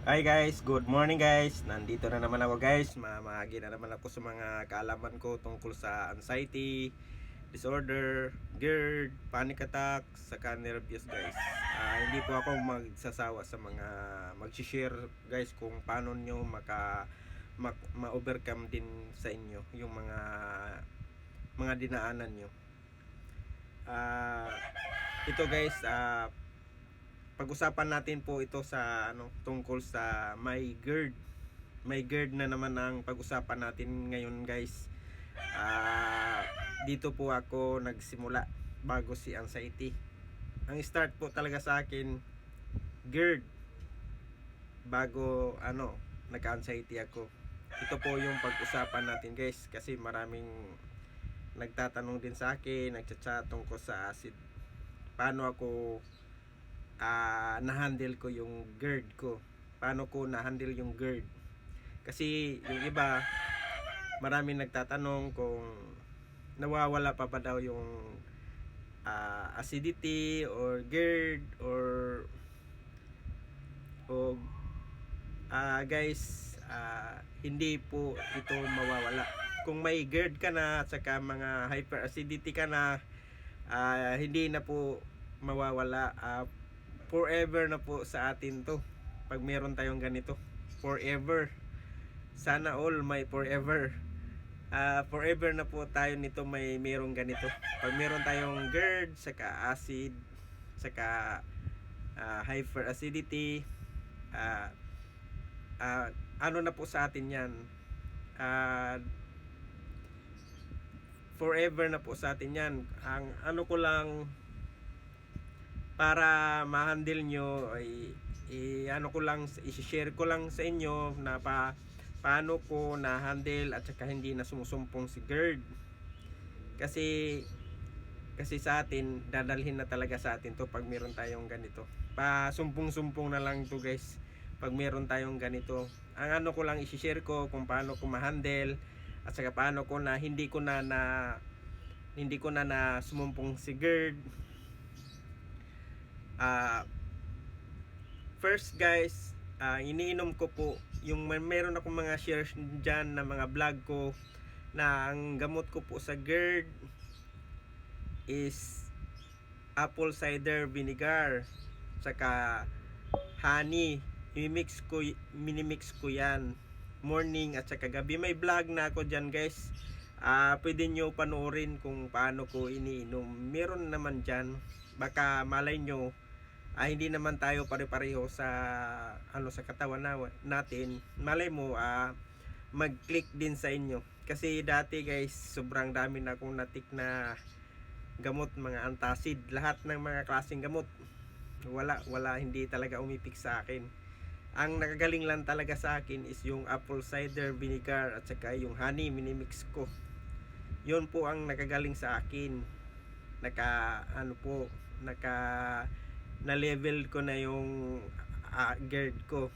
Hi guys, good morning guys. Nandito na naman ako guys. Mamahagi na naman ako sa mga kaalaman ko tungkol sa anxiety, disorder, GERD, panic attack, saka nervous guys. Hindi po ako magsasawa sa mga mag-share guys kung paano nyo ma-overcome din sa inyo yung mga dinaanan nyo. Ito guys, pag-usapan natin po ito sa tungkol sa my GERD. My GERD na naman ang pag-usapan natin ngayon guys. Dito po ako nagsimula bago si anxiety. Ang start po talaga sa akin GERD bago nagka-anxiety ako. Ito po yung pag-usapan natin guys kasi maraming nagtatanong din sa akin, nagchat-chat tungkol sa acid. Paano ako na-handle ko yung GERD ko. Paano ko na-handle yung GERD? Kasi yung iba, maraming nagtatanong kung nawawala pa ba daw yung acidity or GERD guys, hindi po ito mawawala. Kung may GERD ka na at saka mga hyperacidity ka na, hindi na po mawawala. Forever na po sa atin to pag meron tayong ganito. Forever. Sana all may forever. Forever na po tayo nito merong ganito. Pag meron tayong GERD, saka acid, saka hyperacidity, ano na po sa atin yan. Forever na po sa atin yan. Ang ano ko lang para ma-handle nyo ay i-share ko lang sa inyo na paano ko na-handle at saka hindi na sumusumpong si GERD. Kasi sa atin, dadalhin na talaga sa atin to pag meron tayong ganito. Sumpong-sumpong na lang to guys pag meron tayong ganito. Ang ko lang i-share ko kung paano ko ma-handle at saka paano ko na hindi ko na sumumpong si GERD. First guys, iniinom ko po yung meron akong mga shares dyan na mga vlog ko na ang gamot ko po sa GERD is apple cider vinegar saka honey. Minimix ko yan morning at saka gabi. May vlog na ako dyan guys. Pwede nyo panoorin kung paano ko iniinom. Meron naman dyan, baka malay nyo hindi naman tayo pare-pareho sa sa katawan natin. Malay mo mag-click din sa inyo. Kasi dati guys, sobrang dami na akong natik na gamot, mga antacid, lahat ng mga klaseng gamot. Wala hindi talaga umipik sa akin. Ang nakagaling lang talaga sa akin is yung apple cider vinegar at saka yung honey, minimix ko. Yun po ang nakagaling sa akin. Na level ko na yung GERD ko.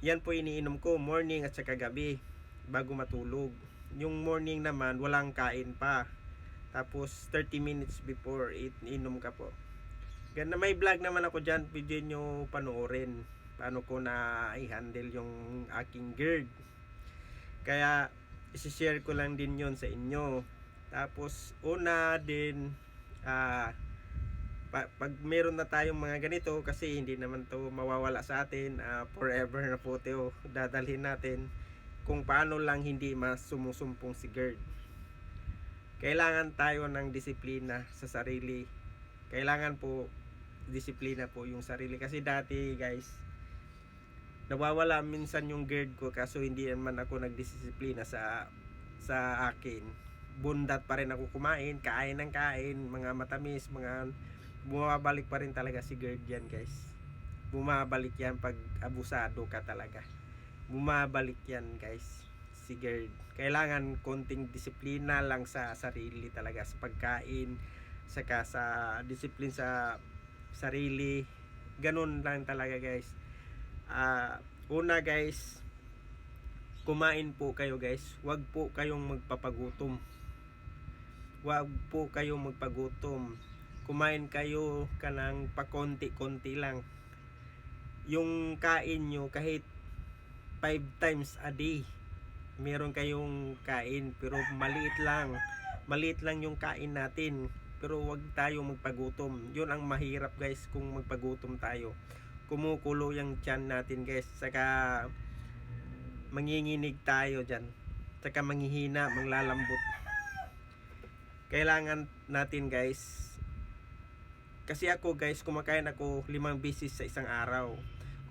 Yan po iniinom ko morning at saka gabi bago matulog. Yung morning naman walang kain pa, tapos 30 minutes before inom ka po. Ganda, may vlog naman ako dyan, pwede nyo panoorin paano ko na i-handle yung aking GERD. Kaya isi-share ko lang din yon sa inyo. Tapos una din pag meron na tayong mga ganito, kasi hindi naman to mawawala sa atin, forever na po ito dadalhin natin. Kung paano lang hindi sumusumpong si GERD. Kailangan tayo ng disiplina sa sarili. Kailangan po disiplina po yung sarili. Kasi dati guys, nawawala minsan yung GERD ko kaso hindi naman ako nagdisiplina sa akin. Bundat pa rin ako kumain, kain ng kain, mga matamis, bumabalik pa rin talaga si GERD yan guys. Bumabalik yan pag abusado ka talaga. Bumabalik yan guys, si GERD. Kailangan konting disiplina lang sa sarili talaga, sa pagkain, saka sa disiplina sa sarili. Ganun lang talaga guys. Una guys, kumain po kayo guys. Huwag po kayong magpapagutom. Huwag po kayong magpagutom. Kumain kayo kanang pakonti-konti lang. yung kain nyo kahit 5 times a day meron kayong kain, pero maliit lang yung kain natin, pero wag tayo magpagutom. Yun ang mahirap guys, kung magpagutom tayo, kumukulo yung tiyan natin guys, saka manginginig tayo dyan, saka manghihina, manglalambot. Kailangan natin guys, kasi ako guys, kumakain ako 5 beses sa isang araw.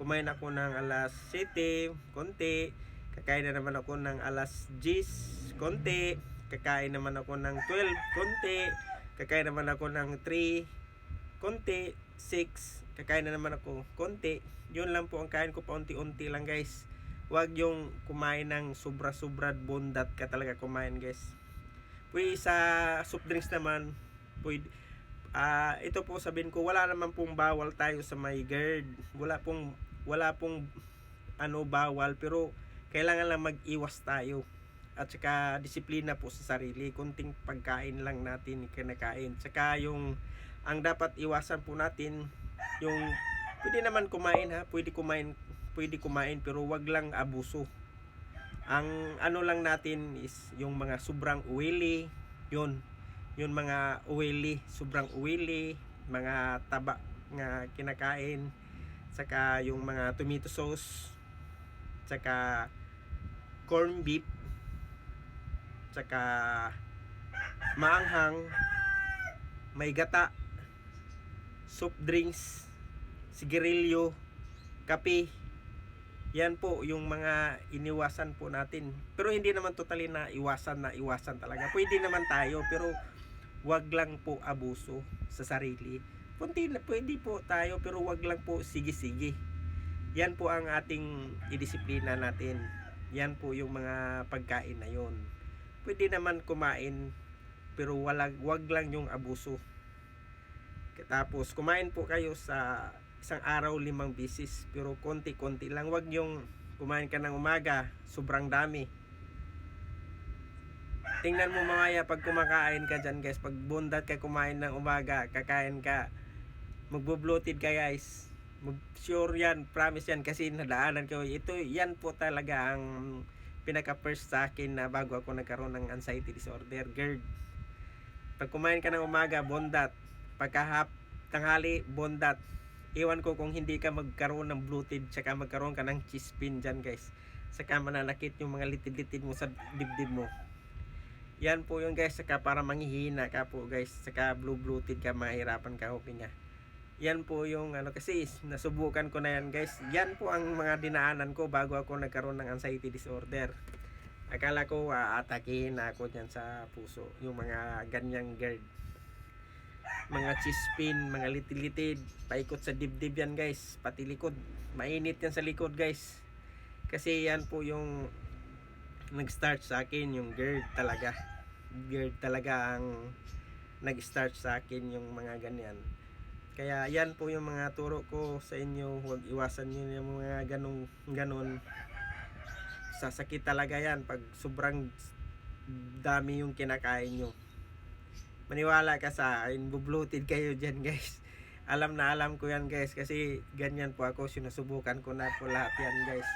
Kumain ako ng alas 7, konti. Kakain na naman ako ng alas 10, konti. Kakain naman ako ng 12, konti. Kakain naman ako ng 3, konti. 6, kakain na naman ako, konti. Yun lang po ang kain ko, paunti-unti lang guys. Huwag yung kumain ng sobra-sobra, bondat ka talaga kumain guys. Pwede sa soft drinks naman, pwede. Ito po sabihin ko, wala naman pong bawal tayo sa may GERD. Wala pong bawal, pero kailangan lang mag-iwas tayo. At saka disiplina po sa sarili. Kunting pagkain lang natin kinakain. Saka ang dapat iwasan po natin, yung pwede naman kumain pwede kumain pero wag lang abuso. Ang lang natin is yung mga sobrang oily, yun mga oily, sobrang oily, mga taba nga kinakain, saka yung mga tomato sauce, saka corn beef, saka maanghang, may gata, soft drinks, sigarilyo, kape. Yan po yung mga iniwasan po natin. Pero hindi naman totally na iwasan talaga. Pwede naman tayo, pero wag lang po abuso sa sarili. Pwede po tayo, pero wag lang po sige-sige. Yan po ang ating idisiplina natin. Yan po yung mga pagkain na yon. Pwede naman kumain, pero wag lang yung abuso. Tapos kumain po kayo sa isang araw 5 beses, pero konti-konti lang. Wag yung kumain ka ng umaga, sobrang dami. Tingnan mo mamaya pag kumakain ka dyan guys, pag bundat ka kumain ng umaga, kakain ka, magbo-bloated ka guys. Sure yan, promise yan, kasi nadaanan ko. Yan po talaga ang pinaka first sa akin na bago ako nagkaroon ng anxiety disorder, GERD. Pag kumain ka ng umaga, bondat. Pagka tanghali, bondat. Iwan ko kung hindi ka magkaroon ng bloated, saka magkaroon ka ng chest pain dyan guys, saka mananakit yung mga litid-litid mo sa dibdib mo. Yan po yung guys, saka para manghihina ka po guys, saka bloated ka, mahirapan ka huminga. Yan po yung kasi nasubukan ko na yan guys. Yan po ang mga dinaanan ko bago ako nagkaroon ng anxiety disorder. Akala ko atakihin na ako dyan sa puso, yung mga ganyang GERD, mga chest pain, mga litid-litid, paikot sa dibdib yan guys, pati likod, mainit yan sa likod guys. Kasi yan po yung nag-start sa akin, yung GERD talaga ang nag-start sa akin, yung mga ganyan. Kaya yan po yung mga turo ko sa inyo, huwag iwasan nyo yung mga ganon. Sasakit talaga yan pag sobrang dami yung kinakain nyo. Maniwala ka sa akin, bubloated kayo dyan guys. Alam ko yan guys, kasi ganyan po ako, sinusubukan ko na po lahat yan guys.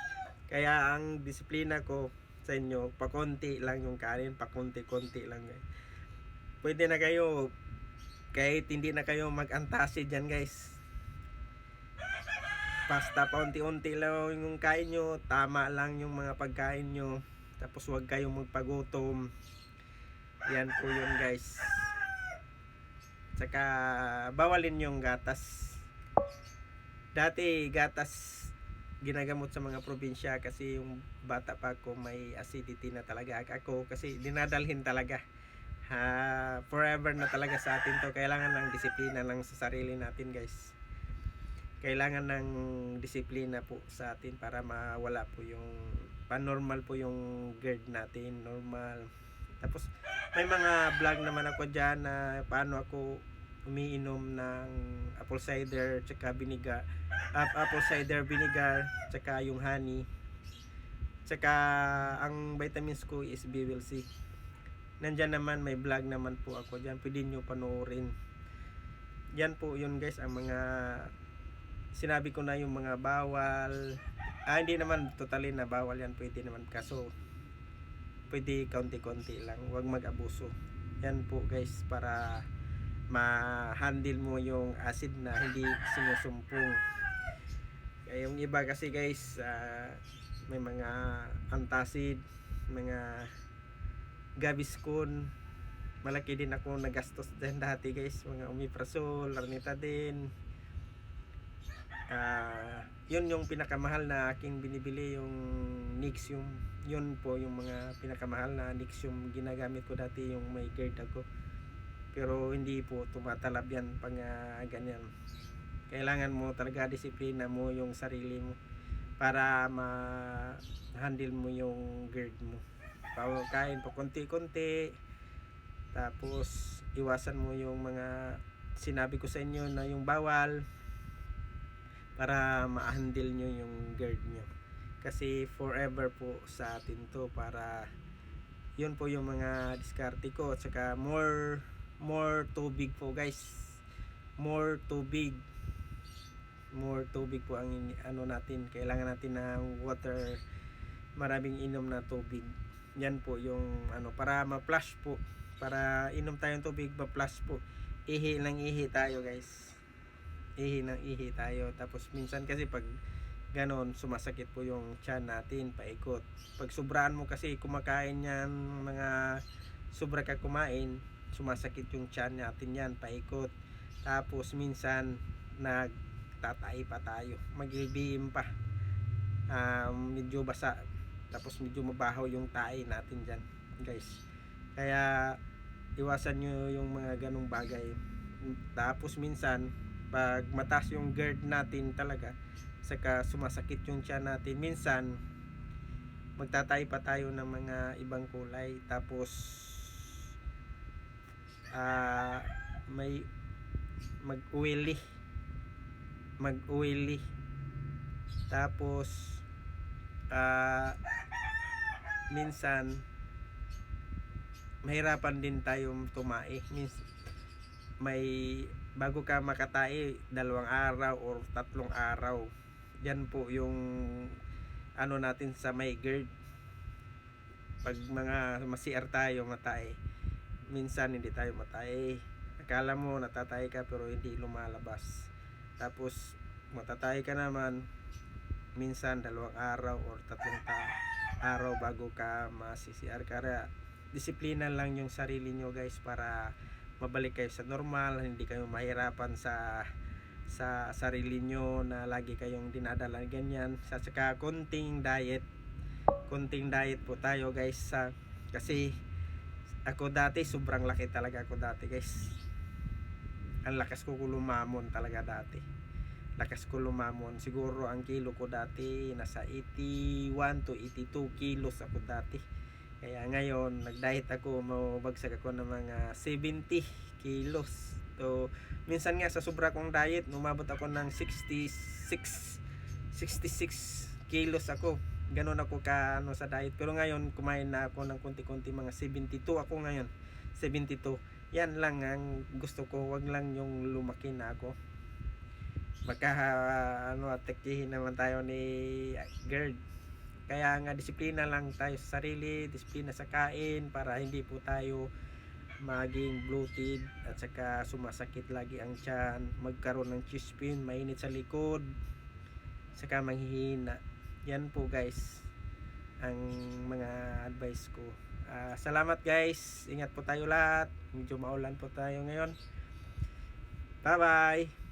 Kaya ang disiplina ko sa inyo, pakonti lang yung kanin, pakonti-konti lang guys. Pwede na kayo, kahit hindi na kayo mag-antacid dyan guys, basta paunti-unti lang yung kain nyo, tama lang yung mga pagkain nyo, tapos huwag kayong magpagutom. Yan po yun guys. Saka bawalin yung gatas. Dati gatas ginagamot sa mga probinsya, kasi yung bata pa ako may acidity na talaga ako, kasi dinadalhin talaga. Forever na talaga sa atin to. Kailangan ng disiplina lang sa sarili natin guys. Kailangan ng disiplina po sa atin para mawala po yung panormal po yung GERD natin, normal. Tapos may mga vlog naman ako dyan na paano ako umiinom ng apple cider tsaka vinegar, apple cider vinegar tsaka yung honey, tsaka ang vitamins ko is BWC. Nandyan naman, may vlog naman po ako dyan, pwede nyo panoorin. Yan po yun guys, ang mga sinabi ko na yung mga bawal. Hindi naman totally na bawal yan, pwede naman, kaso pwede kaunti-kaunti lang, huwag mag-abuso. Yan po guys, para ma-handle mo yung acid na hindi sinusumpong. Kaya yung iba kasi guys, may mga antacid, mga Gaviscon, malaki din ako nagastos dyan dati guys, mga omeprazole, ranitidine. Yun yung pinakamahal na aking binibili, yung Nexium. Yun po yung mga pinakamahal na Nexium ginagamit ko dati, yung may GERD ako. Pero hindi po tumatalab yan pang ganyan. Kailangan mo talaga disiplina mo yung sarili mo para ma-handle mo yung GERD mo. Kain pa konti-konti, tapos iwasan mo yung mga sinabi ko sa inyo na yung bawal, para ma-handle nyo yung GERD nyo. Kasi forever po sa atin to, para yun po yung mga diskarte ko. At saka more tubig po guys, more tubig po ang ano natin, kailangan natin ng water, maraming inom na tubig. Yan po yung ano, para ma-flush po, para inom tayong tubig, ma-flush po. Ihi lang ihi tayo guys, ihi ng ihi tayo. Tapos minsan kasi pag ganon, sumasakit po yung tiyan natin, paikot. Pag sobraan mo kasi kumakain yan, mga sobra ka kumain, sumasakit yung tiyan natin yan, paikot. Tapos minsan nagtatay pa tayo, mag-LBM pa, medyo basa, tapos medyo mabaho yung tae natin dyan guys. Kaya iwasan nyo yung mga ganong bagay. Tapos minsan pag mataas yung GERD natin talaga, saka sumasakit yung tiyan natin, minsan magtatay pa tayo ng mga ibang kulay. Tapos may mag-oily, tapos minsan mahirapan din tayong tumae. May bago ka makatae, 2 araw or 3 araw. Yan po yung ano natin sa may GERD. Pag mga ma-CR tayo, matae, minsan hindi tayo matae, akala mo natatay ka pero hindi lumalabas. Tapos matatay ka naman, minsan 2 araw or 3 araw bago ka ma-CR. Kaya disiplina lang yung sarili nyo guys, para mabalik kayo sa normal, hindi kayo mahirapan sa sarili nyo na lagi kayong dinadala ganyan. Sa saka konting diet po tayo guys, kasi ako dati sobrang laki talaga ako dati guys. Ang lakas ko lumamon talaga dati, siguro ang kilo ko dati nasa 81 to 82 kilos ako dati. Kaya ngayon nag-diet ako, mabagsak ako ng mga 70 kilos. So minsan nga sa sobra kong diet, umabot ako ng 66 kilos ako. Ganon ako ka ano sa diet. Pero ngayon kumain na ako ng konti-konti, mga 72 ako ngayon. 72. Yan lang ang gusto ko, wag lang yung lumaki na ako. Baka atekihin naman tayo ni GERD. Kaya nga disiplina lang tayo sa sarili, disiplina sa kain, para hindi po tayo maging bloated at saka sumasakit lagi ang tiyan, magkaroon ng chest pain, mainit sa likod, saka manghihina. Yan po guys ang mga advice ko. Salamat guys, ingat po tayo lahat, medyo maulan po tayo ngayon. Bye bye.